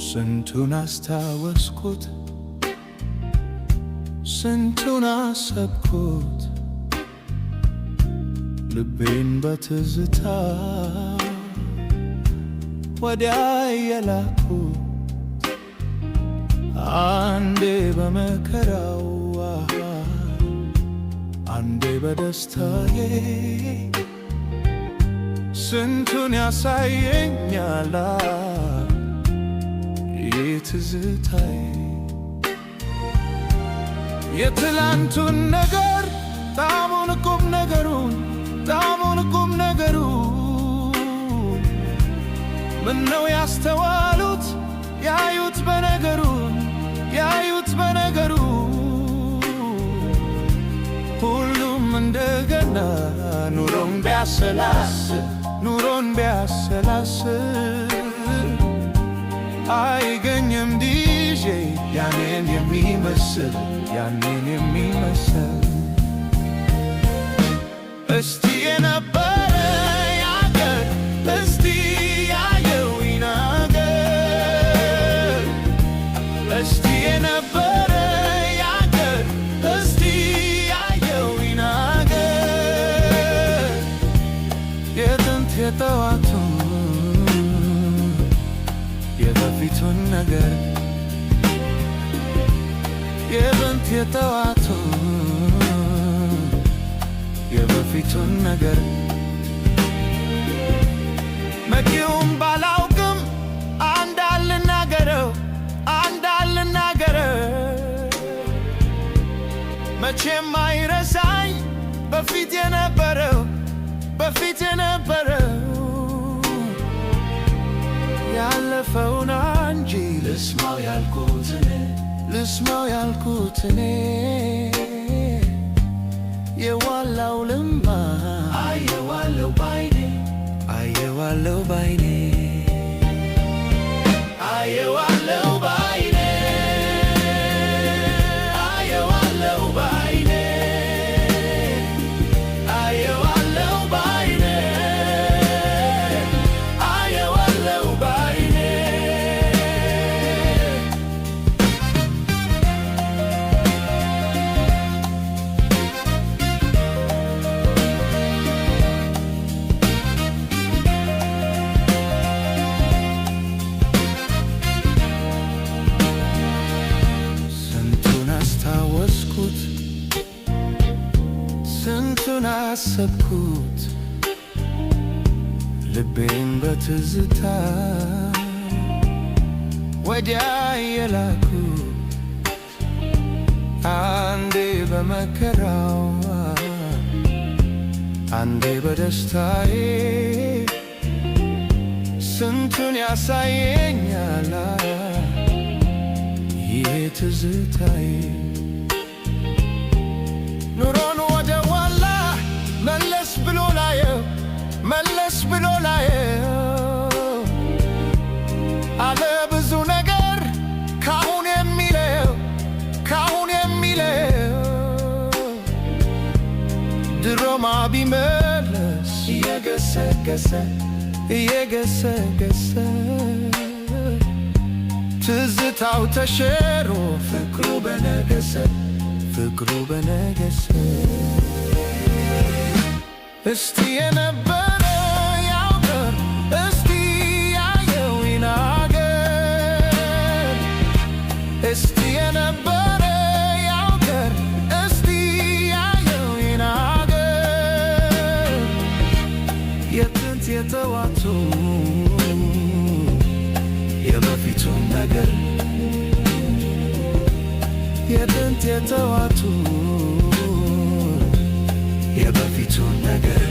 ስንቱን አስታወስኩት ስንቱን አሰብኩት ልቤን በትዝታ ወዲያ የላኩት አንዴ በመከራው አንዴ በደስታዬ ስንቱን ያሳየኛል ትዝታዬ የትላንቱን ነገር ጣሙን ቁም ነገሩን ምነው ያስተዋሉት ያዩት በነገሩ ሁሉም እንደገና ኑሮን ቢያሰላስል አይገኝም ዲጄ ያኔን የሚመስል እስቲ የነበረ ያገር እስቲ ያየው ይናገር እስቲ የነበረ ያገር እስቲ ያየው ይናገር የጥንት የጠዋቱን የበፊቱን ነገር የጥንት የጠዋቱን የበፊቱን ነገር መቼም ባላውቅም አንድ አልናገረው መቼም አይረሳኝ በፊት የነበረው ያለፈውን እንጂ ልስማው ያልኩት እኔ የዋላው ልማ አየዋለው ባይኔ አየዋለው ባይኔ ስንቱን አሰብኩት ልቤን በትዝታ ወዲያ የላኩት አንዴ በመከራው አንዴ በደስታዬ ስንቱን ያሳየኛል ይሄ ትዝታዬ ኑሮን ወደ ኋላ መለስ ብሎ ላየው አለ ብዙ ነገር ካሁን የሚለው ድሮማ ቢመለስ እየገሰገሰ ትዝታው ተሸሮ ፍቅሩ በነገሰ እስቲ የነበረ ያውቀር እስቲ ያየው ይናገር እስቲ የነበረ ያውቀር እስቲ ያየው ይናገር የጥንት የተዋቱ የበፊቱን ነገር የጥንት የተዋቱ የበፊቱን ነገር